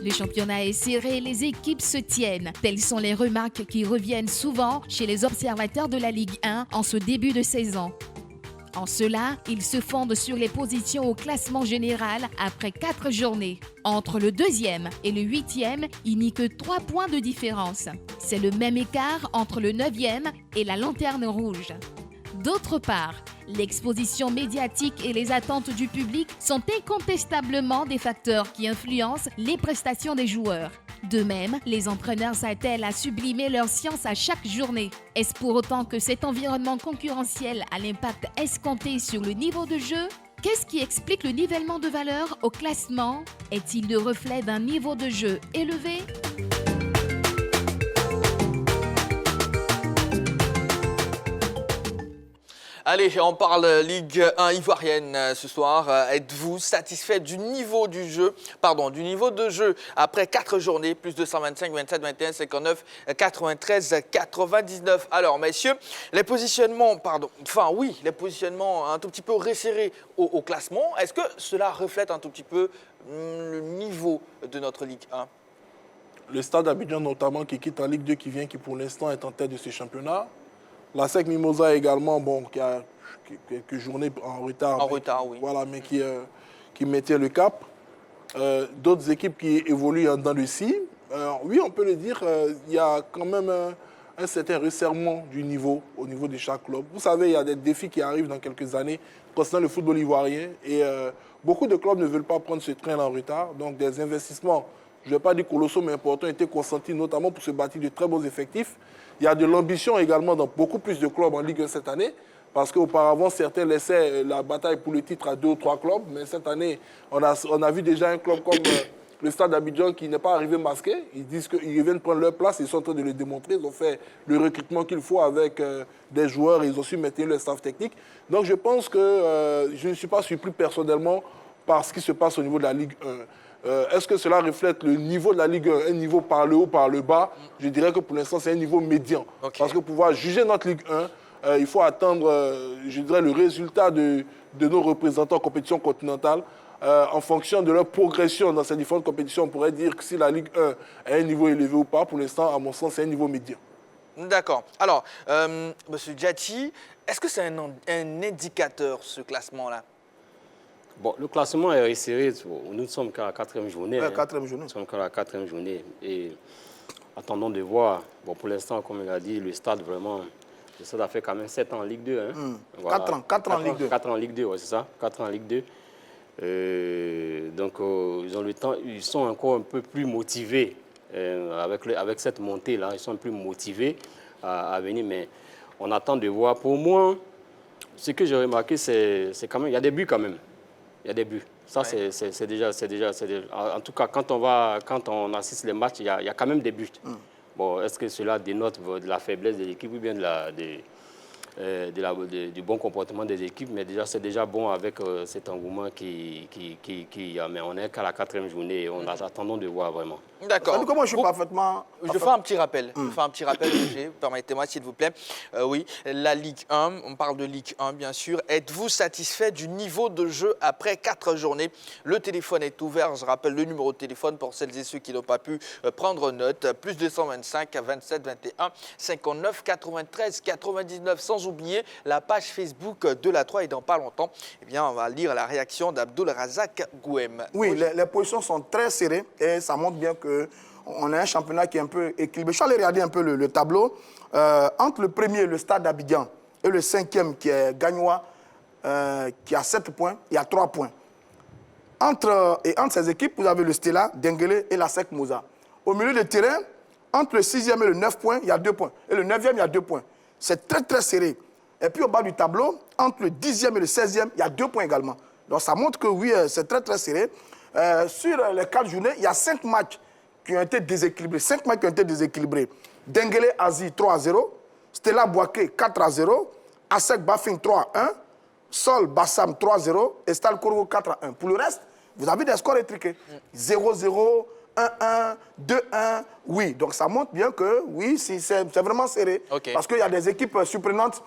Le championnat est serré, les équipes se tiennent. Telles sont les remarques qui reviennent souvent chez les observateurs de la Ligue 1 en ce début de saison. En cela, ils se fondent sur les positions au classement général après 4 journées. Entre le 2e et le 8e, il n'y a que 3 points de différence. C'est le même écart entre le 9e et la lanterne rouge. D'autre part, l'exposition médiatique et les attentes du public sont incontestablement des facteurs qui influencent les prestations des joueurs. De même, les entraîneurs s'attellent à sublimer leur science à chaque journée. Est-ce pour autant que cet environnement concurrentiel a l'impact escompté sur le niveau de jeu? Qu'est-ce qui explique le nivellement de valeur au classement? Est-il le reflet d'un niveau de jeu élevé? Allez, on parle Ligue 1 ivoirienne ce soir. Êtes-vous satisfait du niveau de jeu après 4 journées, plus 225, 27, 21, 59, 93, 99. Alors, messieurs, les positionnements un tout petit peu resserrés au classement. Est-ce que cela reflète un tout petit peu le niveau de notre Ligue 1? Le Stade Abidjan notamment qui quitte en Ligue 2, qui pour l'instant est en tête de ce championnat. La SEC Mimosa également, qui a quelques journées en retard. Oui. Voilà, mais qui mettait le cap. D'autres équipes qui évoluent en dents de scie. Oui, on peut le dire, il y a quand même un certain resserrement du niveau au niveau de chaque club. Vous savez, il y a des défis qui arrivent dans quelques années concernant le football ivoirien. Et beaucoup de clubs ne veulent pas prendre ce train en retard. Donc des investissements, je ne vais pas dire colossaux, mais importants, ont été consentis, notamment pour se bâtir de très bons effectifs. Il y a de l'ambition également dans beaucoup plus de clubs en Ligue 1 cette année, parce qu'auparavant, certains laissaient la bataille pour le titre à 2 ou 3 clubs, mais cette année, on a vu déjà un club comme le Stade d'Abidjan qui n'est pas arrivé masqué. Ils disent qu'ils viennent prendre leur place, ils sont en train de le démontrer. Ils ont fait le recrutement qu'il faut avec des joueurs, ils ont su maintenir le staff technique. Donc je pense que je ne suis pas surpris personnellement par ce qui se passe au niveau de la Ligue 1. Est-ce que cela reflète le niveau de la Ligue 1, un niveau par le haut, par le bas? Je dirais que pour l'instant, c'est un niveau médian. Okay. Parce que pour pouvoir juger notre Ligue 1, il faut attendre, je dirais, le résultat de nos représentants en compétition continentale. En fonction de leur progression dans ces différentes compétitions, on pourrait dire que si la Ligue 1 a un niveau élevé ou pas. Pour l'instant, à mon sens, c'est un niveau médian. D'accord. Alors, M. Djati, est-ce que c'est un indicateur, ce classement-là? Bon, le classement est resserré. Nous ne sommes qu'à la 4e journée. Ouais, 4e journée. Nous sommes qu'à la 4e journée. Et attendons de voir. Bon, pour l'instant, comme il a dit, le Stade a fait quand même 7 ans en Ligue 2. Hein. Voilà. 4 ans en Ligue 2. 4 ans en Ligue 2, oui, c'est ça. 4 ans en Ligue 2. Donc, ils ont le temps. Ils sont encore un peu plus motivés avec cette montée-là. Ils sont plus motivés à venir. Mais on attend de voir. Pour moi, ce que j'ai remarqué, c'est quand même... Il y a des buts quand même. Il y a des buts. Ça, ouais. c'est déjà... En tout cas, quand on assiste les matchs, il y a quand même des buts. Bon, est-ce que cela dénote de la faiblesse de l'équipe ou bien du bon comportement des équipes? Mais déjà, c'est déjà bon avec cet engouement qui mais on n'est qu'à la 4e journée et on attendons de voir vraiment. D'accord. Comment je suis parfaitement... Je fais un petit rappel. Roger, permettez-moi, s'il vous plaît. Oui, la Ligue 1, on parle de Ligue 1, bien sûr. Êtes-vous satisfait du niveau de jeu après 4 journées? Le téléphone est ouvert. Je rappelle le numéro de téléphone pour celles et ceux qui n'ont pas pu prendre note. Plus 225 27 21 59 93 99. Sans oublier la page Facebook de la 3. Et dans pas longtemps, on va lire la réaction d'Abdoul Razak Gouem. Oui, les positions sont très serrées et ça montre bien qu'on a un championnat qui est un peu équilibré. Je suis allé regarder un peu le tableau. Entre le premier, le Stade d'Abidjan, et le 5e, qui est Gagnoa, qui a 7 points, il y a 3 points. Entre ces équipes, vous avez le Stella, Denguele et la SEC Mimosa. Au milieu du terrain, entre le 6e et le 9 points, il y a 2 points. Et le 9e, il y a 2 points. C'est très, très serré. Et puis au bas du tableau, entre le 10e et le 16e, il y a 2 points également. Donc ça montre que oui, c'est très, très serré. Sur les 4 journées, il y a 5 matchs qui ont été déséquilibrés. 5 matchs qui ont été déséquilibrés. Denguele Azi 3-0, Stella Bouaké 4-0, Asek Bafing 3-1, Sol Bassam 3-0 et Stal Korogo 4-1. Pour le reste, vous avez des scores étriqués. 0-0, 1-1, 2-1, oui. Donc ça montre bien que, oui, c'est vraiment serré. Okay. Parce qu'il y a des équipes surprenantes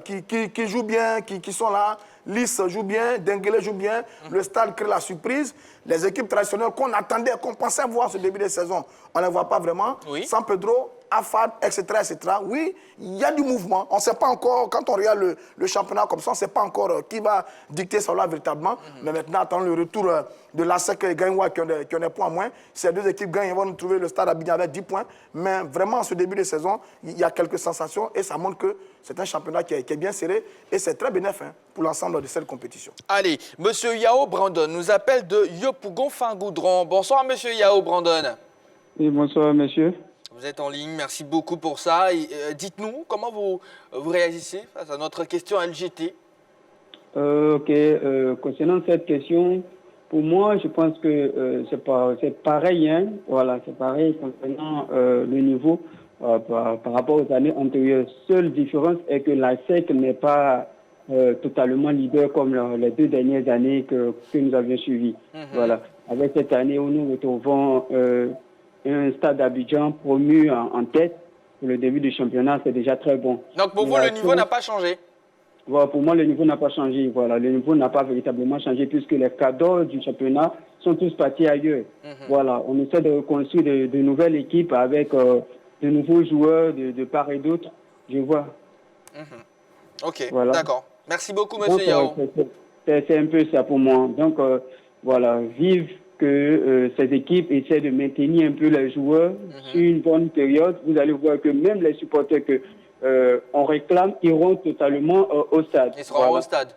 qui jouent bien, qui sont là. Lys joue bien, Denguele joue bien, le stade crée la surprise. Les équipes traditionnelles qu'on attendait, qu'on pensait voir ce début de saison, on ne les voit pas vraiment. Oui. San Pedro, Afad, etc., etc. Oui, il y a du mouvement. On ne sait pas encore, quand on regarde le championnat comme ça, on ne sait pas encore qui va dicter cela véritablement. Mais maintenant, attendons le retour de l'ASEC et Gagnoua qui ont des points en moins. Ces deux équipes gagnent, ils vont nous trouver le stade Abidjan avec 10 points. Mais vraiment, en ce début de saison, il y a quelques sensations et ça montre que c'est un championnat qui est bien serré et c'est très bénéfique pour l'ensemble de cette compétition. Allez, Monsieur Yao Brandon nous appelle de Yopougon-Fin-Goudron. Bonsoir, Monsieur Yao Brandon. Oui, bonsoir, monsieur. Vous êtes en ligne, merci beaucoup pour ça. Dites-nous, comment vous réagissez face à notre question LGT? Concernant cette question, pour moi, je pense que c'est pareil. Hein. Voilà, c'est pareil concernant le niveau par rapport aux années antérieures. Seule différence est que la SEC n'est pas totalement leader comme les 2 dernières années que nous avions suivies. Voilà. Avec cette année où nous retrouvons un stade d'Abidjan promu en tête pour le début du championnat, c'est déjà très bon. Donc pour vous, le niveau n'a pas changé? Voilà, pour moi, le niveau n'a pas changé. Voilà, le niveau n'a pas véritablement changé puisque les cadres du championnat sont tous partis ailleurs. Voilà, on essaie de reconstruire de nouvelles équipes avec de nouveaux joueurs de part et d'autre. Je vois. Ok, voilà. D'accord. Merci beaucoup, Monsieur Yao. C'est un peu ça pour moi. Donc, voilà, vive que ces équipes essaient de maintenir un peu les joueurs sur une bonne période. Vous allez voir que même les supporters on réclame iront totalement au stade. Ils seront au stade.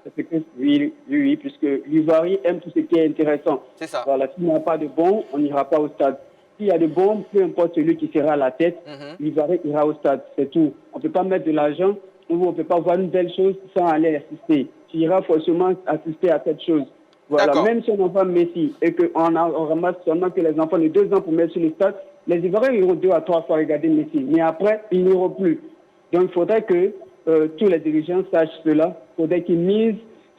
Oui, puisque l'Ivoire aime tout ce qui est intéressant. C'est ça. Voilà, s'il n'y a pas de bons, on n'ira pas au stade. S'il y a de bons, peu importe celui qui sera à la tête, l'Ivoire ira au stade. C'est tout. On ne peut pas mettre de l'argent, on ne peut pas voir une belle chose sans aller assister. Tu iras forcément assister à cette chose. Voilà, même si on n'a pas Messi et qu'on ramasse seulement que les enfants de 2 ans pour mettre sur le stade, les Ivoiriens iront 2 à 3 fois regarder Messi. Mais après, ils n'iront plus. Donc, il faudrait que tous les dirigeants sachent cela. Il faudrait qu'ils misent,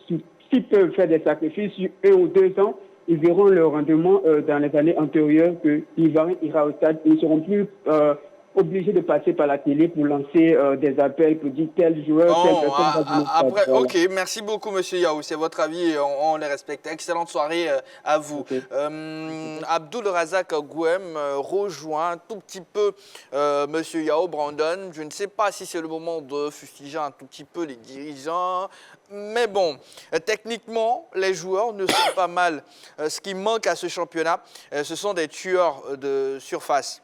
s'ils peuvent faire des sacrifices sur 1 ou 2 ans, ils verront le rendement dans les années antérieures que l'Ivoirien ira au stade. Ils ne seront plus obligés de passer par la télé pour lancer des appels pour dire tel joueur, telle personne va venir. Après, voilà. Ok, merci beaucoup, Monsieur Yao. C'est votre avis et on les respecte. Excellente soirée à vous. Okay. Abdul Razak Gouem rejoint un tout petit peu Monsieur Yao Brandon. Je ne sais pas si c'est le moment de fustiger un tout petit peu les dirigeants. Mais bon, techniquement, les joueurs ne sont pas mal. Ce qui manque à ce championnat, ce sont des tueurs de surface.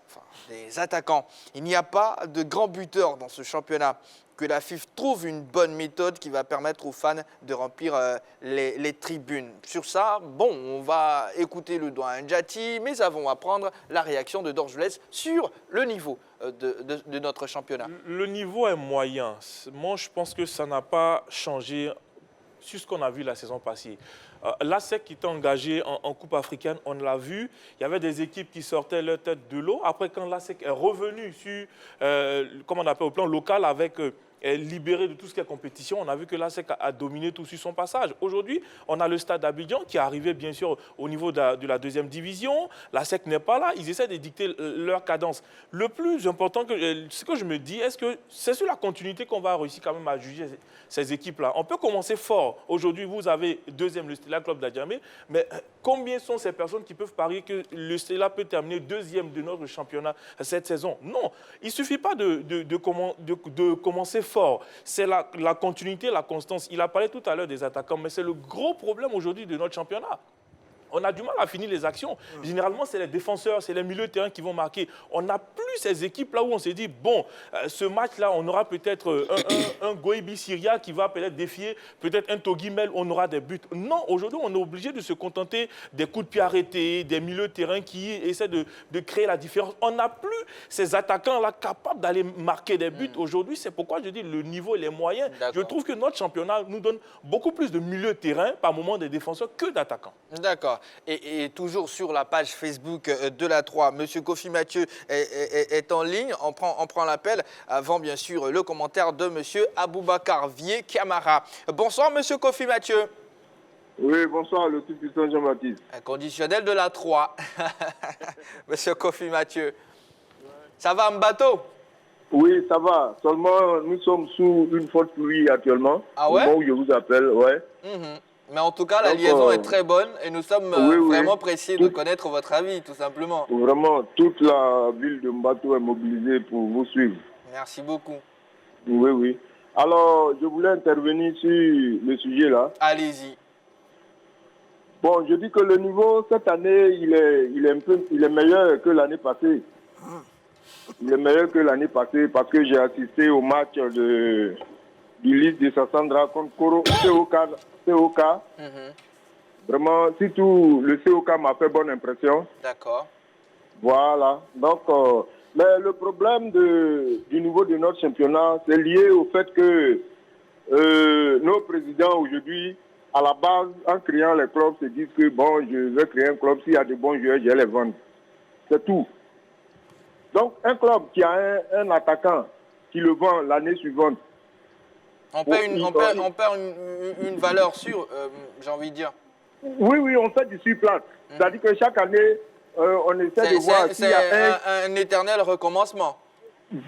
Des attaquants. Il n'y a pas de grands buteurs dans ce championnat. Que la FIF trouve une bonne méthode qui va permettre aux fans de remplir les tribunes. Sur ça, bon, on va écouter le doigt Ndjati, mais avant à prendre la réaction de Dorgelès sur le niveau de notre championnat. Le niveau est moyen. Moi, je pense que ça n'a pas changé sur ce qu'on a vu la saison passée. L'ASEC qui était engagé en Coupe africaine, on l'a vu, il y avait des équipes qui sortaient leur tête de l'eau. Après, quand l'ASEC est revenu sur, comment on appelle, au plan local, avec libéré de tout ce qui est compétition, on a vu que l'ASEC a dominé tout sur son passage. Aujourd'hui, on a le stade d'Abidjan qui est arrivé bien sûr au niveau de la 2e division. L'ASEC n'est pas là, ils essaient de dicter leur cadence. Le plus important, ce que je me dis, est-ce que c'est sur la continuité qu'on va réussir quand même à juger ces équipes-là? On peut commencer fort. Aujourd'hui, vous avez 2e le Stella Club d'Adjamé, mais combien sont ces personnes qui peuvent parier que le Stella peut terminer 2e de notre championnat cette saison? Non, il ne suffit pas de commencer fort. C'est la continuité, la constance. Il a parlé tout à l'heure des attaquants, mais c'est le gros problème aujourd'hui de notre championnat. On a du mal à finir les actions. Généralement, c'est les défenseurs, c'est les milieux de terrain qui vont marquer. On n'a plus ces équipes-là où on s'est dit, bon, ce match-là, on aura peut-être un Goibi Syria qui va peut-être défier, peut-être un Togui Mel, on aura des buts. Non, aujourd'hui, on est obligé de se contenter des coups de pied arrêtés, des milieux de terrain qui essaient de créer la différence. On n'a plus ces attaquants-là capables d'aller marquer des buts. Aujourd'hui, c'est pourquoi je dis le niveau et les moyens. Je trouve que notre championnat nous donne beaucoup plus de milieux de terrain, par moment des défenseurs, que d'attaquants. D'accord. Et toujours sur la page Facebook de la 3, M. Kofi Mathieu est en ligne. On prend l'appel avant, bien sûr, le commentaire de M. Aboubacar Vier Camara. Bonsoir, M. Kofi Mathieu. Oui, bonsoir, le tout-puissant Jean-Baptiste. Inconditionnel de la 3. Monsieur Kofi Mathieu. Ça va, Mbato? Oui, ça va. Seulement, nous sommes sous une forte pluie actuellement. Ah ouais? Au moment où je vous appelle, ouais. Mais en tout cas, la Donc, liaison est très bonne et nous sommes oui, vraiment oui. pressés de connaître votre avis, tout simplement. Vraiment, toute la ville de Mbato est mobilisée pour vous suivre. Merci beaucoup. Oui, oui. Alors, je voulais intervenir sur le sujet là. Allez-y. Bon, je dis que le niveau, cette année, il est meilleur que l'année passée. Il est meilleur que l'année passée parce que j'ai assisté au match du Lys de Sassandra contre COK. Vraiment, surtout le COK m'a fait bonne impression. D'accord. Voilà. Donc, mais le problème du niveau de notre championnat, c'est lié au fait que nos présidents aujourd'hui, à la base, en créant les clubs, se disent que bon, je vais créer un club, s'il y a de bons joueurs, je vais les vendre. C'est tout. Donc, un club qui a un attaquant qui le vend l'année suivante. On perd une valeur sûre, j'ai envie de dire. Oui, oui, on fait du surplace. C'est-à-dire que chaque année, on essaie de voir s'il y a un éternel recommencement.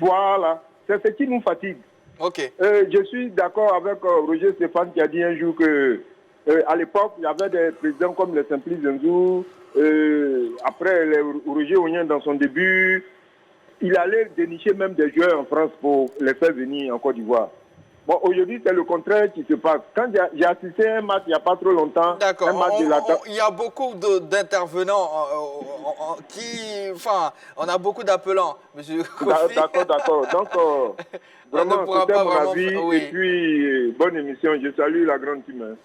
Voilà. C'est ce qui nous fatigue. Ok. Je suis d'accord avec Roger Stéphane qui a dit un jour que à l'époque, il y avait des présidents comme le Simplice Zenzou, après Roger Ognien dans son début, il allait dénicher même des joueurs en France pour les faire venir en Côte d'Ivoire. Bon, aujourd'hui, c'est le contraire qui se passe. Quand j'ai assisté à un match il n'y a pas trop longtemps, d'accord. Un match de la... Il y a beaucoup d'intervenants qui... Enfin, on a beaucoup d'appelants, monsieur Kofi. D'accord. Donc, vraiment, c'était mon avis. Oui. Et puis, bonne émission. Je salue la grande team. Hein.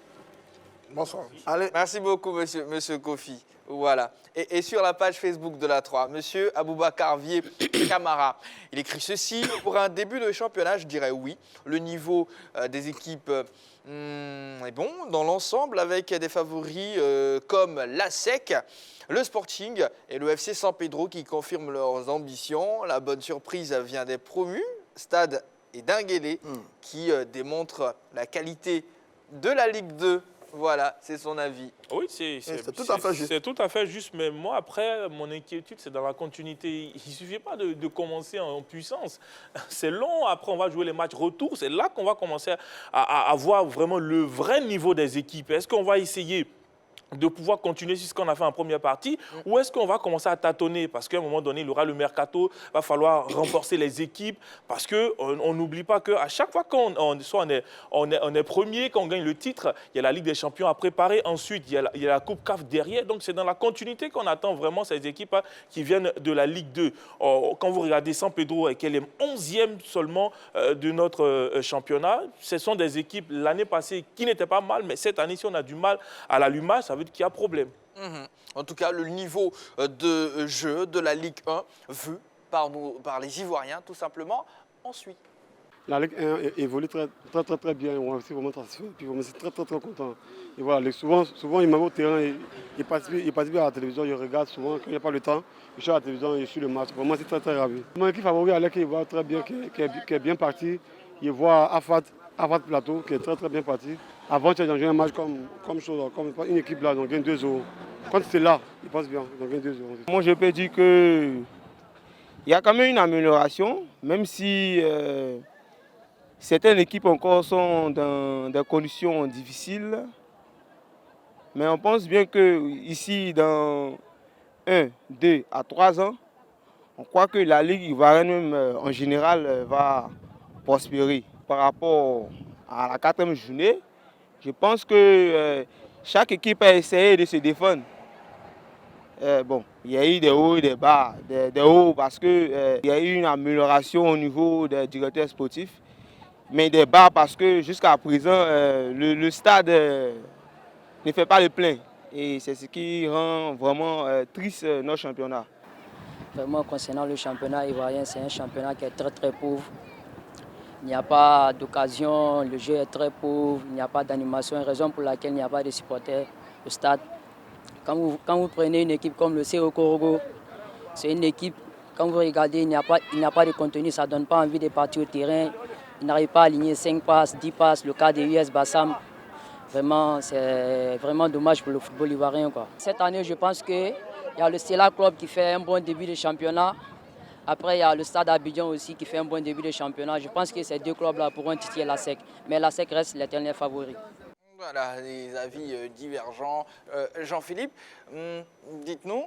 Bonsoir. Allez. Merci beaucoup, monsieur Kofi. Voilà. Et sur la page Facebook de la 3, monsieur Aboubacar Vier Camara, il écrit ceci. Pour un début de championnat, je dirais oui. Le niveau des équipes est bon dans l'ensemble, avec des favoris comme l'ASEC, le Sporting et le FC San Pedro qui confirment leurs ambitions. La bonne surprise vient des promus, Stade et Dinguélé, qui démontrent la qualité de la Ligue 2. Voilà, c'est son avis. Oui, c'est tout à fait juste. C'est tout à fait juste, mais moi, après, mon inquiétude, c'est dans la continuité. Il ne suffit pas de commencer en puissance. C'est long, après, on va jouer les matchs retour. C'est là qu'on va commencer à voir vraiment le vrai niveau des équipes. Est-ce qu'on va essayer de pouvoir continuer sur ce qu'on a fait en première partie, ou est-ce qu'on va commencer à tâtonner? Parce qu'à un moment donné, il y aura le mercato, il va falloir renforcer les équipes, parce qu'on n'oublie pas qu'à chaque fois qu'on est premier, qu'on gagne le titre, il y a la Ligue des Champions à préparer, ensuite il y a la Coupe CAF derrière, donc c'est dans la continuité qu'on attend vraiment ces équipes qui viennent de la Ligue 2. Quand vous regardez San Pedro, qu'elle est 11e seulement de notre championnat, ce sont des équipes l'année passée qui n'étaient pas mal, mais cette année, si on a du mal à l'allumage, ça veut dire qu'il y a problème. En tout cas, le niveau de jeu de la Ligue 1 vu par les Ivoiriens, tout simplement, on suit. La Ligue 1 évolue très bien. On est aussi vraiment satisfait. Puis on est très content. Et voilà, souvent il m'a au terrain, il participe à la télévision, il regarde souvent. Quand il n'y a pas le temps, il suis à la télévision, il suit le match. Vraiment, c'est très ravi. Mon équipe favorite, Alec, il voit très bien, qui est bien parti. Il voit Afat Plateau, qui est très bien parti. Avant, tu as joué un match comme une équipe là, donc gagne 2-0. Quand c'est là, il passe bien, donc gagne 2-0. Moi, je peux dire qu'il y a quand même une amélioration, même si certaines équipes encore sont dans des conditions difficiles. Mais on pense bien qu'ici, dans 1, 2 à 3 ans, on croit que la Ligue ivoirienne même, en général va prospérer. Par rapport à la 4e journée, je pense que chaque équipe a essayé de se défendre. Bon, il y a eu des hauts et des bas. Des hauts parce qu'il y a eu une amélioration au niveau des directeurs sportifs. Mais des bas parce que jusqu'à présent, le stade ne fait pas le plein. Et c'est ce qui rend vraiment triste notre championnat. Vraiment, concernant le championnat ivoirien, c'est un championnat qui est très pauvre. Il n'y a pas d'occasion, le jeu est très pauvre, il n'y a pas d'animation, raison pour laquelle il n'y a pas de supporters au stade. Quand vous prenez une équipe comme le CO Korogo, c'est une équipe, quand vous regardez, il n'y a pas de contenu, ça ne donne pas envie de partir au terrain. Il n'arrive pas à aligner 5 passes, 10 passes, le cas de US Bassam. Vraiment, c'est vraiment dommage pour le football ivoirien, quoi. Cette année, je pense qu'il y a le Stella Club qui fait un bon début de championnat. Après, il y a le Stade Abidjan aussi qui fait un bon début de championnat. Je pense que ces deux clubs-là pourront titiller la SEC. Mais la SEC reste l'éternel favori. Voilà, des avis divergents. Jean-Philippe, dites-nous,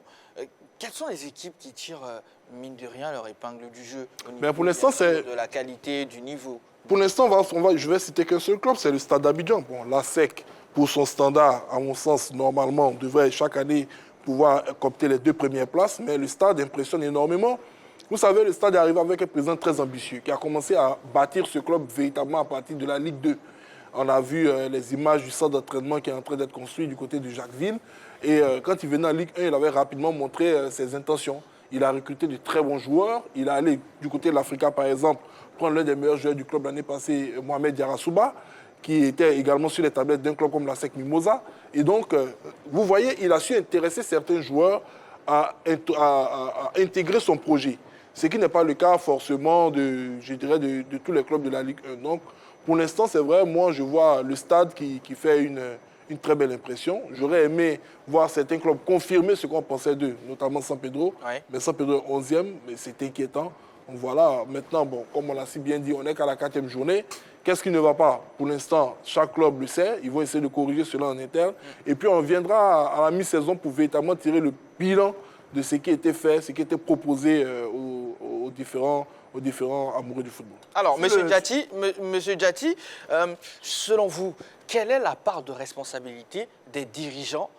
quelles sont les équipes qui tirent, mine de rien, leur épingle du jeu au niveau pour l'instant, c'est de la qualité, du niveau? Pour l'instant, je vais citer qu'un seul club, c'est le Stade d'Abidjan. Bon, la SEC, pour son standard, à mon sens, normalement, devrait chaque année pouvoir coopter les 2 premières places, mais le Stade impressionne énormément. Vous savez, le Stade est arrivé avec un président très ambitieux qui a commencé à bâtir ce club véritablement à partir de la Ligue 2. On a vu les images du centre d'entraînement qui est en train d'être construit du côté de Jacquesville. Et quand il venait en Ligue 1, il avait rapidement montré ses intentions. Il a recruté de très bons joueurs. Il est allé du côté de l'Africa, par exemple, prendre l'un des meilleurs joueurs du club l'année passée, Mohamed Yarasuba, qui était également sur les tablettes d'un club comme la SEC Mimosa. Et donc, vous voyez, il a su intéresser certains joueurs à intégrer son projet. Ce qui n'est pas le cas forcément de tous les clubs de la Ligue 1. Donc, pour l'instant, c'est vrai, moi, je vois le Stade qui fait une très belle impression. J'aurais aimé voir certains clubs confirmer ce qu'on pensait d'eux, notamment San Pedro. Ouais. Mais San Pedro est 11e, mais c'est inquiétant. Donc voilà, maintenant, bon, comme on l'a si bien dit, on n'est qu'à la 4e journée. Qu'est-ce qui ne va pas? Pour l'instant, chaque club le sait. Ils vont essayer de corriger cela en interne. Et puis, on viendra à la mi-saison pour véritablement tirer le bilan de ce qui était fait, ce qui était proposé aux différents amoureux du football. Alors, M. Diaty, selon vous, quelle est la part de responsabilité des dirigeants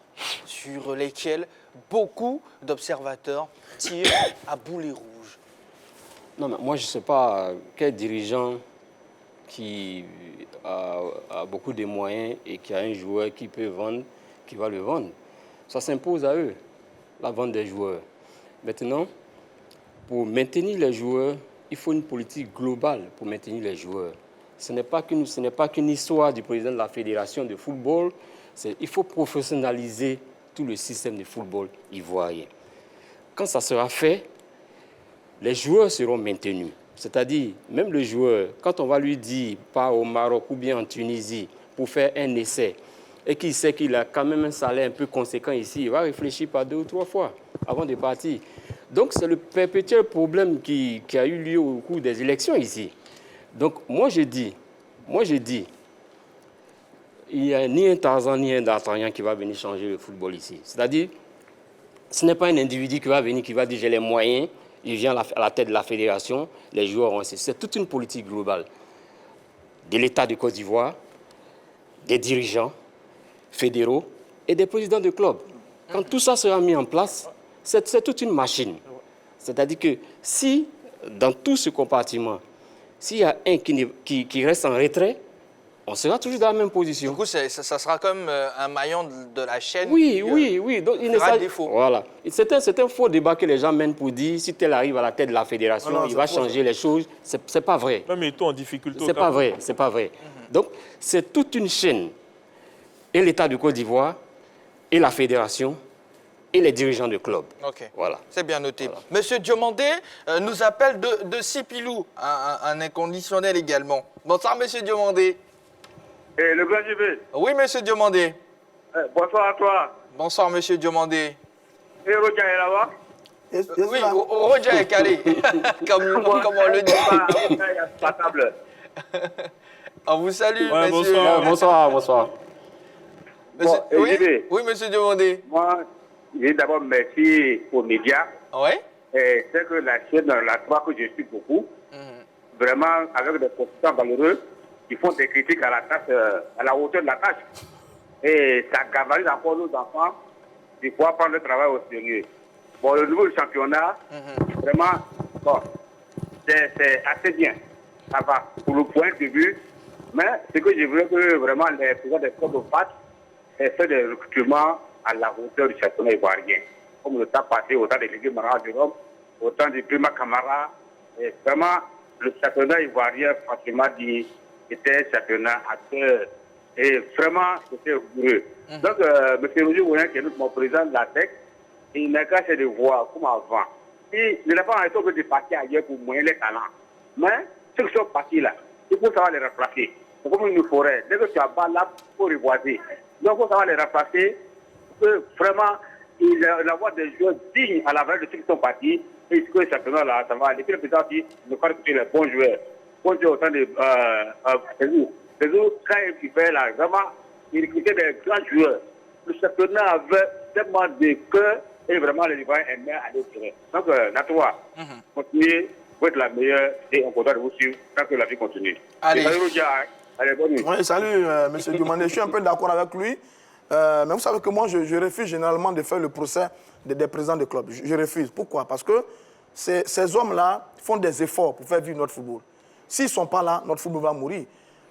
sur lesquels beaucoup d'observateurs tirent à boulet rouge? Non, mais moi, je ne sais pas quel dirigeant qui a beaucoup de moyens et qui a un joueur qui peut vendre, qui va le vendre. Ça s'impose à eux, la vente des joueurs. Maintenant, pour maintenir les joueurs, il faut une politique globale pour maintenir les joueurs. Ce n'est pas qu'une histoire du président de la fédération de football. Il faut professionnaliser tout le système de football ivoirien. Quand ça sera fait, les joueurs seront maintenus. C'est-à-dire, même le joueur, quand on va lui dire, pas au Maroc ou bien en Tunisie, pour faire un essai, et qu'il sait qu'il a quand même un salaire un peu conséquent ici, il va réfléchir par 2 ou 3 fois avant de partir. Donc, c'est le perpétuel problème qui a eu lieu au cours des élections ici. Donc, moi, je dis, il n'y a ni un Tarzan ni un D'Artagnan qui va venir changer le football ici. C'est-à-dire, ce n'est pas un individu qui va venir, qui va dire j'ai les moyens, il vient à la tête de la fédération, les joueurs ont assez. C'est toute une politique globale de l'État de Côte d'Ivoire, des dirigeants fédéraux et des présidents de clubs. Quand tout ça sera mis en place, c'est toute une machine. C'est-à-dire que si, dans tout ce compartiment, s'il y a un qui reste en retrait, on sera toujours dans la même position. Du coup, ça sera comme un maillon de la chaîne. Oui. Donc, il fera défaut. Voilà. C'est un faux débat que les gens mènent pour dire si tel arrive à la tête de la fédération, il va changer les choses. C'est pas vrai. Non, mais toi en difficulté. C'est pas vrai. Donc, c'est toute une chaîne. Et l'État de Côte d'Ivoire, et la fédération, et les dirigeants de club. Ok. Voilà. C'est bien noté. Voilà. Monsieur Diomandé nous appelle de Sipilou, un inconditionnel également. Bonsoir, monsieur Diomandé. Et le grand JB. Oui, monsieur Diomandé. Bonsoir à toi. Bonsoir, monsieur Diomandé. Et Rodia est là-bas? Oui, Rodia est calé, comme on le dit. On vous salue, ouais, monsieur. Bonsoir. Monsieur, bon, oui, monsieur Diomandé. Moi, je dis d'abord merci aux médias. Oui. C'est que la chaîne, la 3 que je suis beaucoup, vraiment avec des consultants valeureux, qui font des critiques à la tâche, à la hauteur de la tâche. Et ça gavalise encore nos enfants de pouvoir prendre le travail au sérieux. Bon, le niveau du championnat, vraiment, bon, c'est assez bien. Ça va pour le point de vue. Mais ce que je veux que vraiment les présidents des clubs fassent, c'est faire des recrutements à la hauteur du championnat ivoirien. Comme le temps passé, au temps de l'Église Mara de Rome, au temps de Prima Camara. Et vraiment, le championnat ivoirien, franchement dit, était un championnat à cœur. Et vraiment, c'était rigoureux. Donc, M. Roger Ouyen, qui est mon président de la SEC, il n'a qu'à essayer de voir comme avant. Et il n'a pas arrêté de partir ailleurs pour moyen les talents. Mais ceux qui sont partis là, il faut savoir les remplacer. c'est comme une forêt. Dès que tu abat là, il faut reboiser. Donc, il faut savoir les remplacer, pour que vraiment, il avoir des joueurs dignes à la valeur de ceux qui sont partis, et que le championnat là, ça va aller. Puis le président dit, ne pas recruter les bons joueurs. Bons joueurs autant de César, quand il fait là, vraiment, il recrutait des grands joueurs. Le championnat avait tellement de cœur et vraiment les Ivoiriens aimaient aller au terrain. Donc, Natoua, continuez, vous êtes la meilleure et on compte de vous suivre tant que la vie continue. Allez. Allez, bonne nuit. Oui, salut, monsieur Dumandé. Je suis un peu d'accord avec lui. Mais vous savez que moi, je refuse généralement de faire le procès des présidents de club. Je refuse. Pourquoi? Parce que ces hommes-là font des efforts pour faire vivre notre football. S'ils ne sont pas là, notre football va mourir.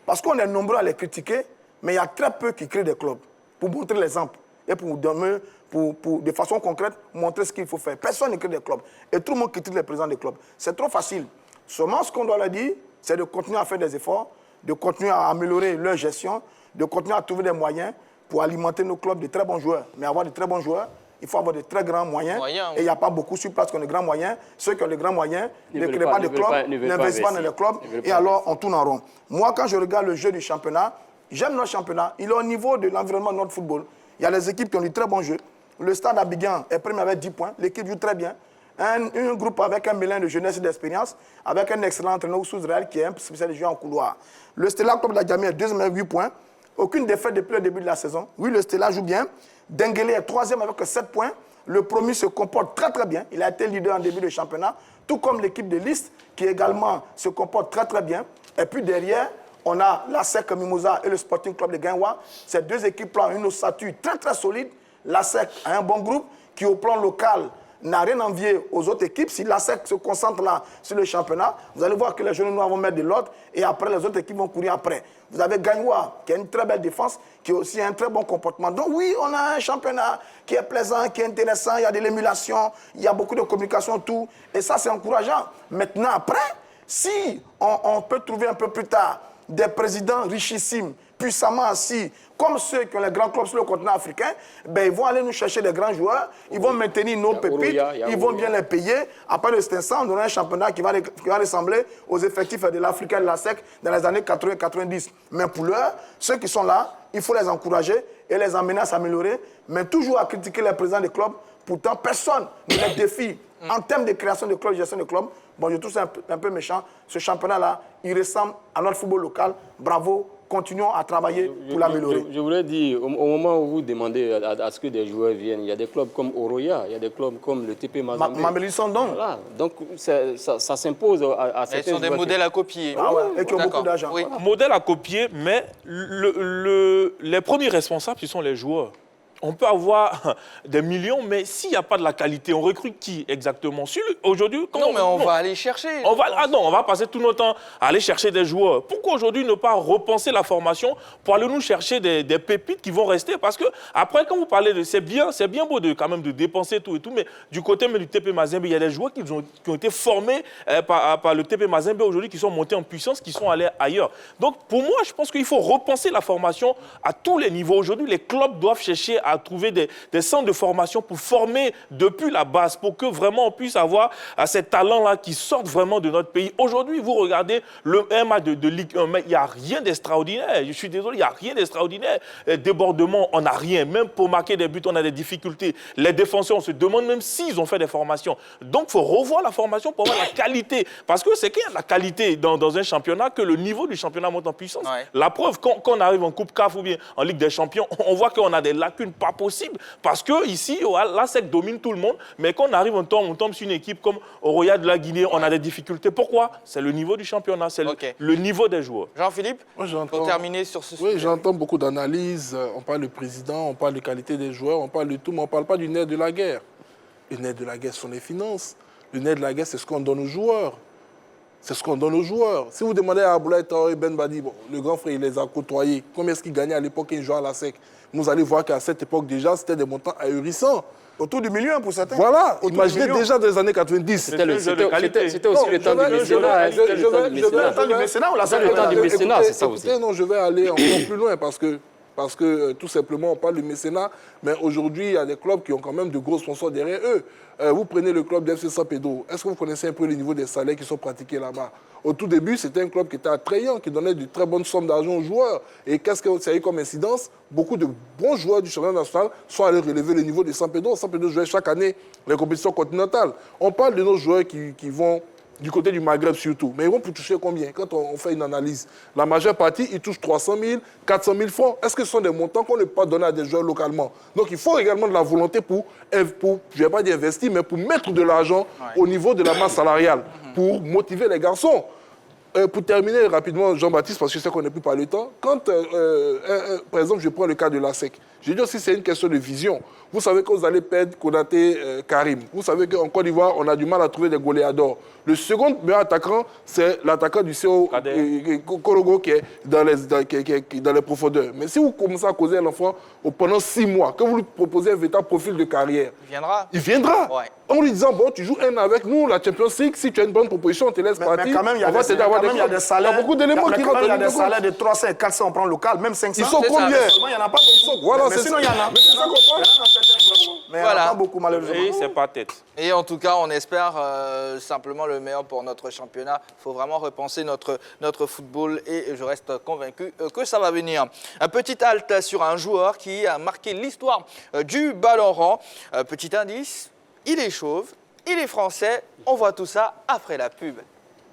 Parce qu'on est nombreux à les critiquer, mais il y a très peu qui créent des clubs pour montrer l'exemple et pour de façon concrète, montrer ce qu'il faut faire. Personne ne crée des clubs. Et tout le monde critique les présidents des clubs. C'est trop facile. Seulement, ce qu'on doit leur dire, c'est de continuer à faire des efforts, de continuer à améliorer leur gestion, de continuer à trouver des moyens pour alimenter nos clubs de très bons joueurs. Mais avoir de très bons joueurs, il faut avoir de très grands moyens. Et il n'y a pas beaucoup sur place qui ont de grands moyens. Ceux qui ont de grands moyens ne créent pas de clubs, n'investissent pas dans les clubs, et alors on tourne en rond. Moi, quand je regarde le jeu du championnat, j'aime notre championnat. Il est au niveau de l'environnement de notre football. Il y a des équipes qui ont du très bon jeu. Le Stade Abidjan est premier avec 10 points. L'équipe joue très bien. Un groupe avec un mélange de jeunesse et d'expérience, avec un excellent entraîneur Oussous Réal qui est un spécial de jouer en couloir. Le Stella Club de la Djamie est deuxième avec 8 points. Aucune défaite depuis le début de la saison. Oui, le Stella joue bien. Denguele est troisième avec 7 points. Le Promu se comporte très très bien. Il a été leader en début de championnat, tout comme l'équipe de Liste qui également se comporte très très bien. Et puis derrière, on a la SEC Mimosa et le Sporting Club de Gaïwa. Ces deux équipes-là ont une ossature très très solide. La SEC a un bon groupe qui au plan local n'a rien à envier aux autres équipes. Si la SEC se concentre là sur le championnat, vous allez voir que les jeunes noirs vont mettre de l'ordre et après les autres équipes vont courir après. Vous avez Gaïwa qui a une très belle défense, qui a aussi un très bon comportement. Donc oui, on a un championnat qui est plaisant, qui est intéressant, il y a de l'émulation, il y a beaucoup de communication, tout. Et ça, c'est encourageant. Maintenant, après, si on peut trouver un peu plus tard des présidents richissimes, puissamment assis, comme ceux qui ont les grands clubs sur le continent africain, ben, ils vont aller nous chercher des grands joueurs, ils vont maintenir nos pépites, ils vont bien les payer. Après de cet instant, on aura un championnat qui va ressembler aux effectifs de l'Africain et de la SEC dans les années 80-90. Mais pour l'heure, ceux qui sont là, il faut les encourager et les amener à s'améliorer, mais toujours à critiquer les présidents des clubs. Pourtant, personne ne les défie en termes de création de clubs, gestion de clubs. Bon, je trouve ça un peu méchant. Ce championnat-là, il ressemble à notre football local. Bravo, continuons à travailler pour l'améliorer. Je voulais dire, au moment où vous demandez à ce que des joueurs viennent, il y a des clubs comme Oroya, il y a des clubs comme le TP Mazembe. Mamelodi Sundowns. Voilà. Donc, ça s'impose à certains joueurs. Ils sont des modèles à copier. Ah ouais, et qui ont beaucoup d'argent. Oui. Voilà. Modèle à copier, mais les premiers responsables, ce sont les joueurs. On peut avoir des millions, mais s'il n'y a pas de la qualité, on recrute qui exactement? Aujourd'hui, on va aller chercher. On va passer tout notre temps à aller chercher des joueurs. Pourquoi aujourd'hui ne pas repenser la formation pour aller nous chercher des pépites qui vont rester? Parce que après, quand vous parlez de... C'est bien beau quand même de dépenser tout et tout, mais du côté du TP Mazembe, il y a des joueurs qui ont été formés par le TP Mazembe aujourd'hui, qui sont montés en puissance, qui sont allés ailleurs. Donc pour moi, je pense qu'il faut repenser la formation à tous les niveaux. Aujourd'hui, les clubs doivent chercher à trouver des centres de formation pour former depuis la base, pour que vraiment on puisse avoir ces talents-là qui sortent vraiment de notre pays. Aujourd'hui, vous regardez un match de Ligue 1, mais il n'y a rien d'extraordinaire. Je suis désolé, il n'y a rien d'extraordinaire. Débordement, on n'a rien. Même pour marquer des buts, on a des difficultés. Les défenseurs, on se demande même s'ils ont fait des formations. Donc, il faut revoir la formation pour avoir la qualité. Parce que c'est qu'il y a de la qualité dans un championnat que le niveau du championnat monte en puissance. Ouais. La preuve, quand on arrive en Coupe CAF ou bien en Ligue des Champions, on voit qu'on a des lacunes pas possibles. Parce que ici, la SEC domine tout le monde. Mais quand on arrive, on tombe sur une équipe comme au Royal de la Guinée, on a des difficultés. Pourquoi? C'est le niveau du championnat, c'est le niveau des joueurs. Jean-Philippe, pour terminer sur ce sujet. Oui, j'entends beaucoup d'analyses. On parle du président, on parle de qualité des joueurs, on parle de tout, mais on ne parle pas du nerf de la guerre. Le nerf de la guerre, ce sont les finances. Le nerf de la guerre, c'est ce qu'on donne aux joueurs. C'est ce qu'on donne aux joueurs. Si vous demandez à Abdoulaye Traoré Ben Badi, bon, le grand frère, il les a côtoyés. Combien est-ce qu'il gagnait à l'époque quand il jouait à la SEC? Vous allez voir qu'à cette époque, déjà, c'était des montants ahurissants. Autour du million pour certains. Voilà, imaginez déjà dans les années 90. C'était aussi le temps du mécénat. C'était le temps du mécénat ou la le temps du mécénat, c'est ça aussi. Non, je vais aller encore plus loin parce que parce que tout simplement, on parle du mécénat, mais aujourd'hui, il y a des clubs qui ont quand même de gros sponsors derrière eux. Vous prenez le club d'FC San Pedro. Est-ce que vous connaissez un peu le niveau des salaires qui sont pratiqués là-bas? Au tout début, c'était un club qui était attrayant, qui donnait de très bonnes sommes d'argent aux joueurs. Et qu'est-ce que ça a eu comme incidence? Beaucoup de bons joueurs du championnat national sont allés relever le niveau de San Pedro. San Pedro jouait chaque année les compétitions continentales. On parle de nos joueurs qui vont du côté du Maghreb surtout. Mais ils vont pour toucher combien? Quand on fait une analyse, la majeure partie, ils touchent 300 000, 400 000 francs. Est-ce que ce sont des montants qu'on ne peut pas donner à des joueurs localement? Donc il faut également de la volonté pour je ne vais pas dire investir, mais pour mettre de l'argent au niveau de la masse salariale, pour motiver les garçons. Pour terminer rapidement, Jean-Baptiste, parce que je sais qu'on n'est plus par le temps, quand, par exemple, je prends le cas de l'ASEC, je dis aussi que c'est une question de vision. Vous savez que vous allez perdre Konaté, Karim. Vous savez qu'en Côte d'Ivoire, on a du mal à trouver des goléadors. Le second meilleur attaquant, c'est l'attaquant du CO Korogo qui est dans les profondeurs. Mais si vous commencez à causer à l'enfant pendant 6 mois, que vous lui proposez un véritable profil de carrière, il viendra. Il viendra. Ouais. En lui disant, bon, tu joues un avec nous, la Champions League, si tu as une bonne proposition, on te laisse partir. Mais quand même, il y a des salaires. Il y a beaucoup d'éléments qui rentrent. Il y a des salaires de 300 et 400, on prend local, même 500. Ils sont combien? Il n'y en a pas beaucoup. Voilà, mais sinon, il y en a. Mais c'est ça qu'on prend. Mais il n'y en a pas beaucoup, malheureusement. Et c'est pas tête. Et en tout cas, on espère simplement le meilleur pour notre championnat. Il faut vraiment repenser notre football et je reste convaincu que ça va venir. Un petit halte sur un joueur qui a marqué l'histoire du ballon rond. Petit indice, il est chauve, il est français. On voit tout ça après la pub.